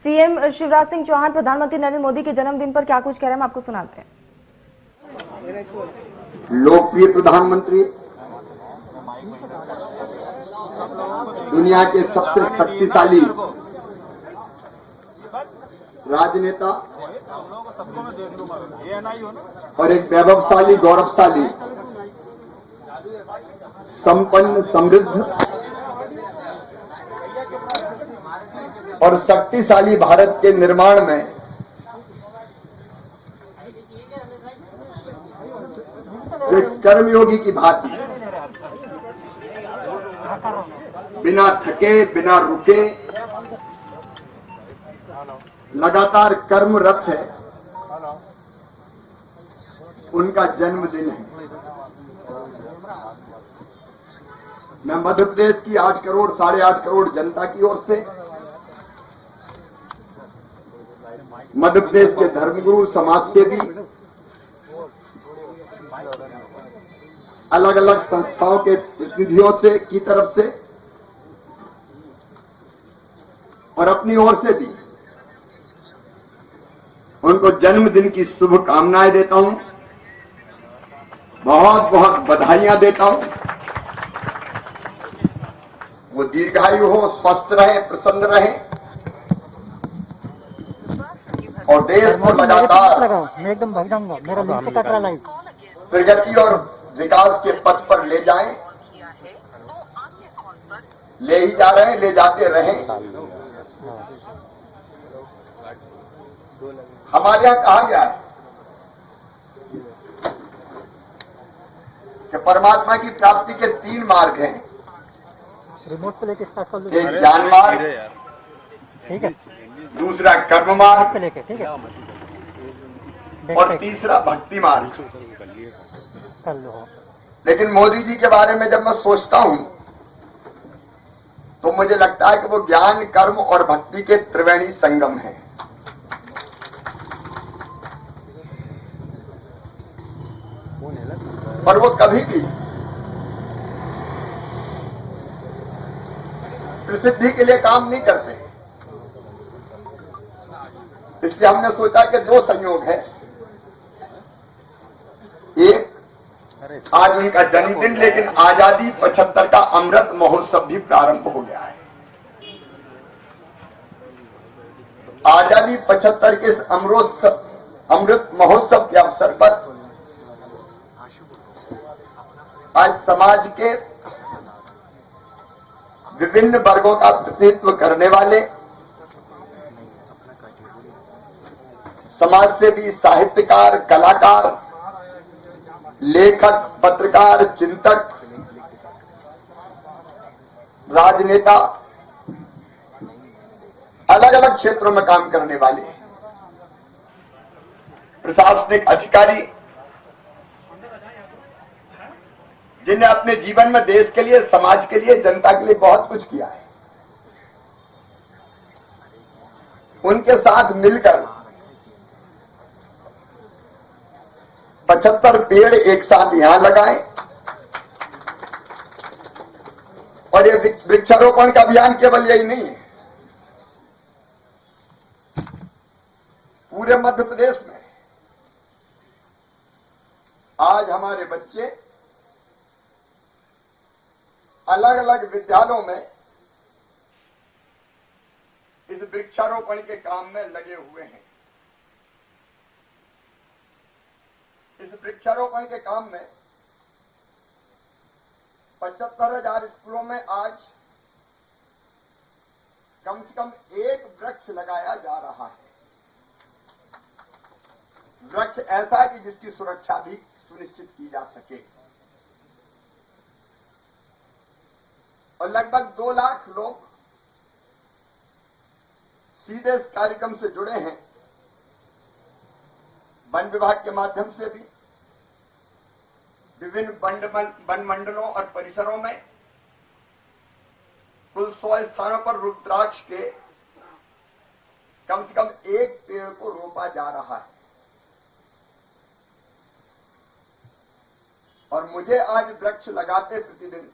CM Shivraj Singh Chauhan प्रधानमंत्री नरेंद्र मोदी के जन्मदिन पर क्या कुछ कह रहे हैं, हम आपको सुनाते हैं। लोकप्रिय प्रधानमंत्री, दुनिया के सबसे शक्तिशाली राजनेता और एक वैभवशाली, गौरवशाली, संपन्न, समृद्ध और शक्तिशाली भारत के निर्माण में एक कर्मयोगी की भांति बिना थके, बिना रुके लगातार कर्मरत है, उनका जन्मदिन है। मैं मध्य प्रदेश की 8 करोड़, 8.5 करोड़ जनता की ओर से, मध्य प्रदेश के धर्मगुरु, समाजसेवी, अलग अलग संस्थाओं के प्रतिनिधियों से की तरफ से और अपनी ओर से भी उनको जन्मदिन की शुभकामनाएं देता हूं, बहुत बहुत बधाइयां देता हूं। वो दीर्घायु हो, स्वस्थ रहे, प्रसन्न रहे और देश को लगातार मैं एकदम भाग जाऊंगा, मेरा लिंक से कट रहा लाइव, प्रगति और विकास के पथ पर ले जाएं, ले ही जा रहे हैं, ले जाते रहें। हमारे यहां कहा गया है कि परमात्मा की प्राप्ति के 3 मार्ग हैं। रिमोट से लेके स्टार्ट कर लो। एक ज्ञान मार्ग, ठीक है, दूसरा कर्म मार्ग से लेके, ठीक है, और तीसरा भक्ति मार्ग। कर लो। लेकिन मोदी जी के बारे में जब मैं सोचता हूं तो मुझे लगता है कि वो ज्ञान, कर्म और भक्ति के त्रिवेणी संगम है। और वो कभी भी प्रसिद्धि के लिए काम नहीं करते। इसलिए हमने सोचा कि 2 संयोग है। एक, आज उनका जन्मदिन, लेकिन आजादी 75 का अमृत महोत्सव भी प्रारंभ हो गया है। आजादी 75 के इस अमृत महोत्सव के अवसर पर आज समाज के विभिन्न वर्गों का प्रतिनिधित्व करने वाले समाज सेवी, साहित्यकार, कलाकार, लेखक, पत्रकार, चिंतक, राजनेता, अलग अलग क्षेत्रों में काम करने वाले प्रशासनिक अधिकारी, जिन्हें अपने जीवन में देश के लिए, समाज के लिए, जनता के लिए बहुत कुछ किया है, उनके साथ मिलकर 75 पेड़ एक साथ यहां लगाएं और ये वृक्षारोपण का अभियान केवल यही नहीं है, पूरे मध्य प्रदेश में आज हमारे बच्चे अलग अलग विद्यालयों में इस वृक्षारोपण के काम में लगे हुए हैं। इस वृक्षारोपण के काम में 75,000 स्कूलों में आज कम से कम 1 वृक्ष लगाया जा रहा है। वृक्ष ऐसा है कि जिसकी सुरक्षा भी सुनिश्चित की जा सके। और लगभग 2 लाख लोग सीधे इस कार्यक्रम से जुड़े हैं। वन विभाग के माध्यम से भी विभिन्न वन मंडलों और परिसरों में कुल 100 स्थानों पर रुद्राक्ष के कम से कम 1 पेड़ को रोपा जा रहा है। और मुझे आज वृक्ष लगाते प्रतिदिन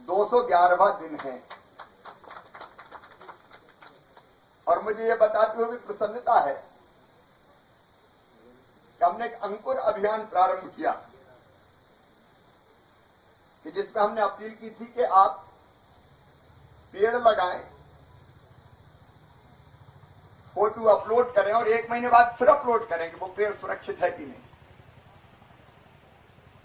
211वां दिन है। और मुझे ये बताते हुए भी प्रसन्नता है कि हमने एक अंकुर अभियान प्रारंभ किया कि जिसमें हमने अपील की थी कि आप पेड़ लगाएं, फोटो अपलोड करें और 1 महीने बाद फिर अपलोड करें कि वो पेड़ सुरक्षित है कि नहीं।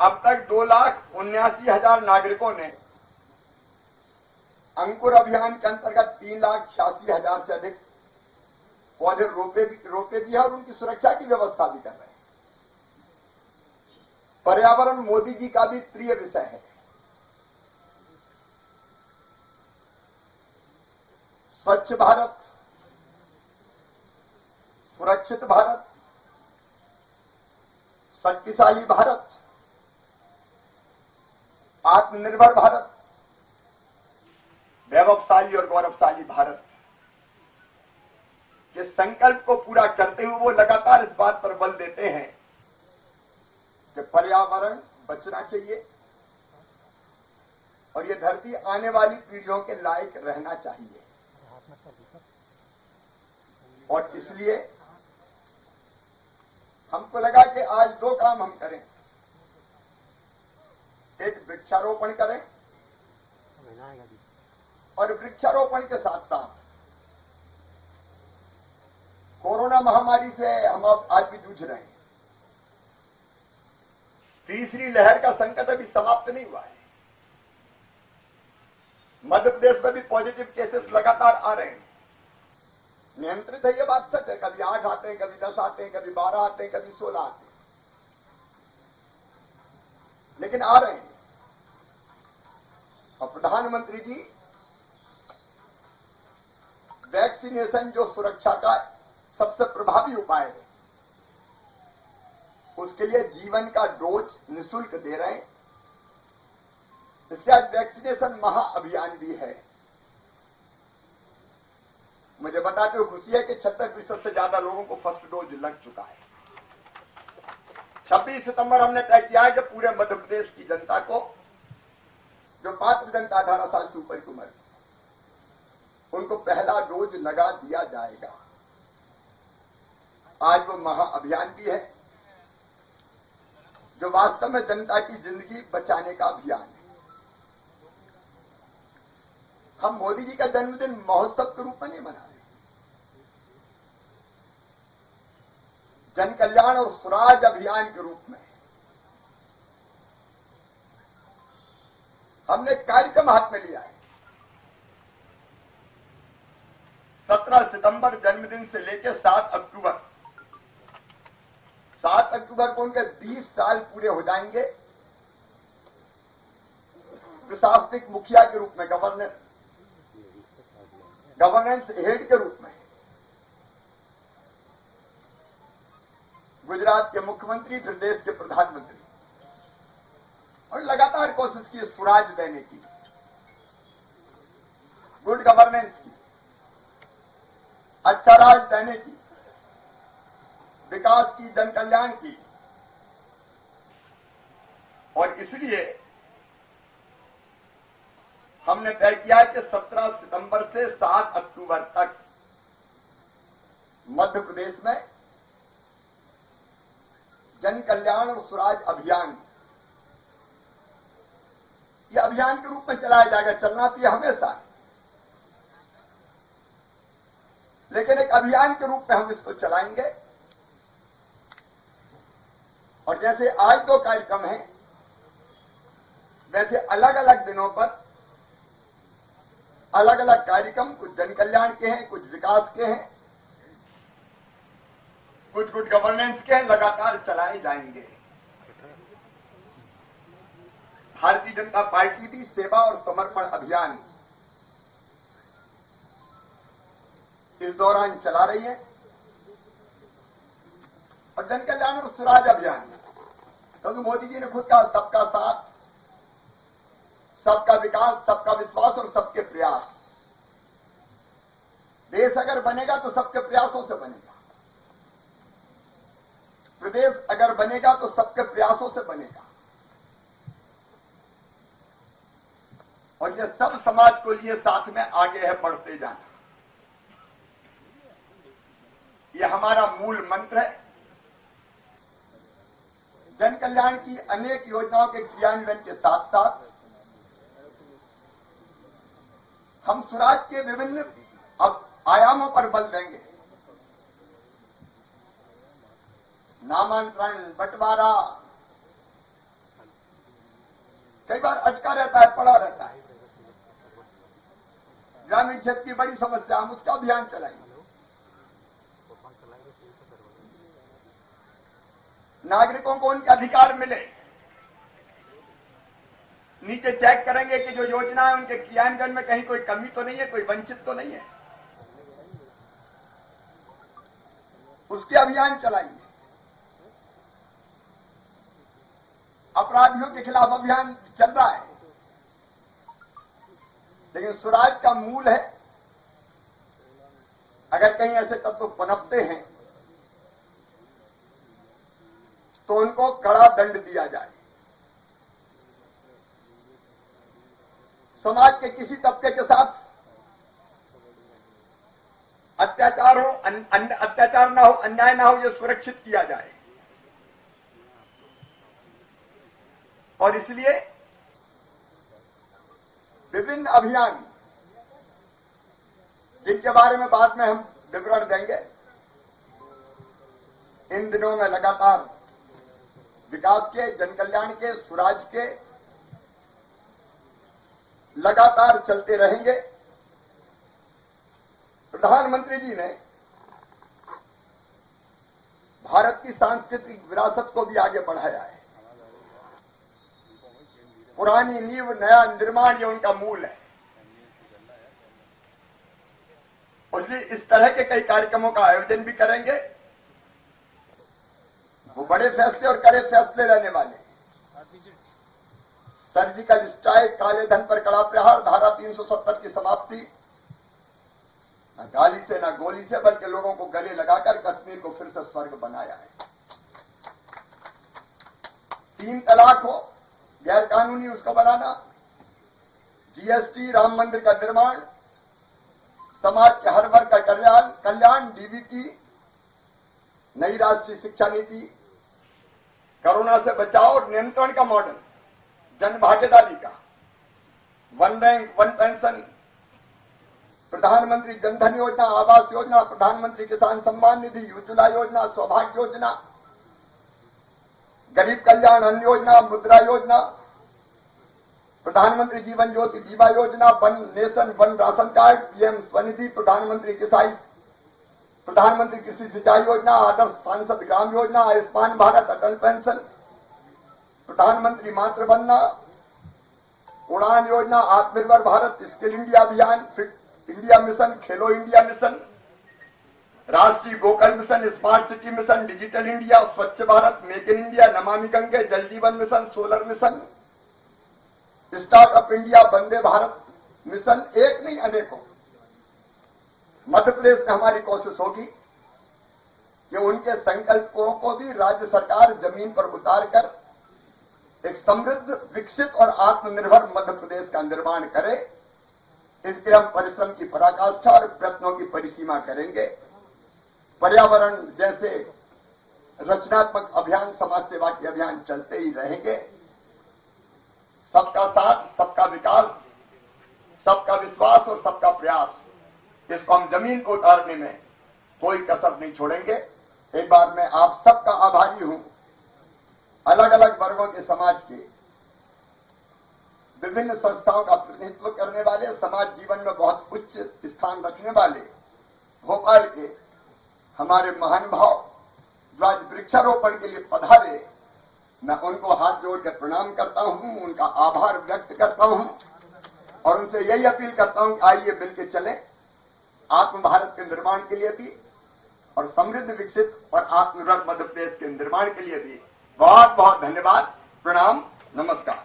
अब तक 2,79,000 नागरिकों ने अंकुर अभियान के अंतर्गत 3,86,000 से अधिक पौधे रोपे भी है और उनकी सुरक्षा की व्यवस्था भी कर रहे हैं। पर्यावरण मोदी जी का भी प्रिय विषय है। स्वच्छ भारत, सुरक्षित भारत, शक्तिशाली भारत, आत्मनिर्भर भारत, वैभवशाली और गौरवशाली भारत के संकल्प को पूरा करते हुए वो लगातार इस बात पर बल देते हैं कि पर्यावरण बचना चाहिए और ये धरती आने वाली पीढ़ियों के लायक रहना चाहिए। और इसलिए हमको लगा कि आज 2 काम हम करें। एक वृक्षारोपण करें और वृक्षारोपण के साथ साथ कोरोना महामारी से हम आज भी जूझ रहे हैं। तीसरी लहर का संकट अभी समाप्त नहीं हुआ है। मध्य प्रदेश में भी पॉजिटिव केसेस लगातार आ रहे हैं। नियंत्रित है, ये बात सच है। कभी 8 आते हैं, कभी 10 आते हैं, कभी 12 आते हैं, कभी 16 आते हैं, लेकिन आ रहे हैं। और प्रधानमंत्री जी वैक्सीनेशन जो सुरक्षा का सबसे प्रभावी उपाय है, उसके लिए जीवन का डोज निःशुल्क दे रहे हैं। इसके आज वैक्सीनेशन महाअभियान भी है। मुझे बताते हुए खुशी है कि 76% से ज्यादा लोगों को फर्स्ट डोज लग चुका है। 26 सितंबर हमने तय किया है कि पूरे मध्य प्रदेश की जनता को, जो पात्र जनता 18 साल से ऊपर की उम्र, उनको पहला डोज लगा दिया जाएगा। आज वो महाअभियान भी है जो वास्तव में जनता की जिंदगी बचाने का अभियान है। हम मोदी जी का जन्मदिन महोत्सव के रूप में नहीं मना रहे, जन कल्याण और स्वराज अभियान के रूप में हमने कार्यक्रम हाथ में लिया है। 17 सितंबर जन्मदिन से लेकर 7 अक्टूबर को उनके 20 साल पूरे हो जाएंगे। प्रशासनिक मुखिया के रूप में, गवर्नेंस हेड के रूप में गुजरात के मुख्यमंत्री, फिर देश के प्रधानमंत्री, और लगातार कोशिश की स्वराज देने की, गुड गवर्नेंस की, अच्छा राज देने की, विकास की, जन कल्याण की। और इसलिए हमने तय किया कि 17 सितंबर से 7 अक्टूबर तक मध्य प्रदेश में जन कल्याण और स्वराज अभियान, यह अभियान के रूप में चलाया जाएगा। चलना तो यह हमेशा है, लेकिन एक अभियान के रूप में हम इसको चलाएंगे। और जैसे आज 2 कार्यक्रम हैं, वैसे अलग अलग दिनों पर अलग अलग कार्यक्रम, कुछ जन कल्याण के हैं, कुछ विकास के हैं, कुछ गुड गवर्नेंस के हैं, लगातार चलाए जाएंगे। भारतीय जनता पार्टी भी सेवा और समर्पण अभियान इस दौरान चला रही है, और जन कल्याण और स्वराज अभियान, क्योंकि मोदी जी ने खुद कहा सबका साथ, सबका विकास, सबका विश्वास और सबके प्रयास। देश अगर बनेगा तो सबके प्रयासों से बनेगा, प्रदेश अगर बनेगा तो सबके प्रयासों से बनेगा। और ये सब समाज को लिए साथ में आगे है बढ़ते जाना। हमारा मूल मंत्र है। जन कल्याण की अनेक योजनाओं के क्रियान्वयन के साथ साथ हम स्वराज के विभिन्न आयामों पर बल देंगे। नामांतरण, बंटवारा कई बार अटका रहता है, पड़ा रहता है। ग्रामीण क्षेत्र की बड़ी समस्या, हम उसका अभियान चलाएंगे। नागरिकों को उनके अधिकार मिले। नीचे चेक करेंगे कि जो योजना है उनके क्रियान्वयन में कहीं कोई कमी तो नहीं है, कोई वंचित तो नहीं है। उसके अभियान चलाएंगे। अपराधियों के खिलाफ अभियान चल रहा है, लेकिन स्वराज का मूल है। अगर कहीं ऐसे तत्व पनपते हैं तो उनको कड़ा दंड दिया जाए। समाज के किसी तबके के साथ अत्याचार हो, अत्याचार ना हो, अन्याय ना हो, यह सुरक्षित किया जाए। और इसलिए विभिन्न अभियान, जिनके बारे में बाद में हम विवरण देंगे, इन दिनों में लगातार विकास के, जन कल्याण के, स्वराज के लगातार चलते रहेंगे। प्रधानमंत्री जी ने भारत की सांस्कृतिक विरासत को भी आगे बढ़ाया है। पुरानी नींव नया निर्माण, ये उनका मूल है। इसलिए इस तरह के कई कार्यक्रमों का आयोजन भी करेंगे। वो बड़े फैसले और कड़े फैसले लेने वाले। सर्जिकल स्ट्राइक, काले धन पर कड़ा प्रहार, धारा 370 की समाप्ति, न गाली से न गोली से, बल्कि लोगों को गले लगाकर कश्मीर को फिर से स्वर्ग बनाया है। 3 तलाक हो, गैर कानूनी उसको बनाना, जीएसटी, राम मंदिर का निर्माण, समाज के हर वर्ग का कल्याण, डीबीटी, नई राष्ट्रीय शिक्षा नीति, कोरोना से बचाव और नियंत्रण का मॉडल, जन भागीदारी का, 1 रैंक 1 पेंशन, प्रधानमंत्री जनधन योजना, आवास योजना, प्रधानमंत्री किसान सम्मान निधि, उज्ज्वला योजना, सौभाग्य योजना, गरीब कल्याण अन्न योजना, मुद्रा योजना, प्रधानमंत्री जीवन ज्योति बीमा योजना, one nation one ration card, PM Svanidhi, प्रधानमंत्री कृषि सिंचाई योजना, आदर्श सांसद ग्राम योजना, आयुष्मान भारत, अटल पेंशन, प्रधानमंत्री मातृवंदना, उड़ान योजना, आत्मनिर्भर भारत, स्किल इंडिया अभियान, फिट इंडिया मिशन, खेलो इंडिया मिशन, राष्ट्रीय Gokul mission, smart city mission, digital India, स्वच्छ भारत, मेक इन इंडिया, नमामि गंगे, जल जीवन mission, solar mission, startup India, वंदे भारत मिशन, एक नहीं अनेकों। मध्य प्रदेश में हमारी कोशिश होगी कि उनके संकल्पों को भी राज्य सरकार जमीन पर उतारकर एक समृद्ध, विकसित और आत्मनिर्भर मध्य प्रदेश का निर्माण करे। इसके हम परिश्रम की पराकाष्ठा और प्रयत्नों की परिसीमा करेंगे। पर्यावरण जैसे रचनात्मक अभियान, समाज सेवा के अभियान चलते ही रहेंगे। सबका साथ, सबका विकास, सबका विश्वास और सबका प्रयास, इसको हम जमीन को उतारने में कोई कसर नहीं छोड़ेंगे। एक बार मैं आप सबका आभारी हूं। अलग अलग वर्गों के समाज के विभिन्न संस्थाओं का प्रतिनिधित्व करने वाले, समाज जीवन में बहुत उच्च स्थान रखने वाले भोपाल के हमारे महानुभाव जो आज वृक्षारोपण के लिए पधारे, मैं उनको हाथ जोड़कर प्रणाम करता हूं, उनका आभार व्यक्त करता हूं और उनसे यही अपील करता हूं कि आइए मिलकर चलें आत्म भारत के निर्माण के लिए भी और समृद्ध, विकसित और आत्मनिर्भर मध्य प्रदेश के निर्माण के लिए भी। बहुत बहुत धन्यवाद, प्रणाम, नमस्कार।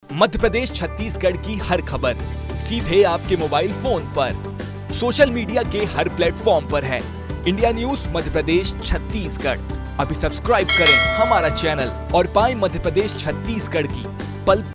मध्य प्रदेश छत्तीसगढ़ की हर खबर सीधे आपके मोबाइल फोन पर, सोशल मीडिया के हर प्लेटफॉर्म पर है। इंडिया न्यूज मध्य प्रदेश छत्तीसगढ़, अभी सब्सक्राइब करें हमारा चैनल और पाएं मध्य प्रदेश छत्तीसगढ़ की पल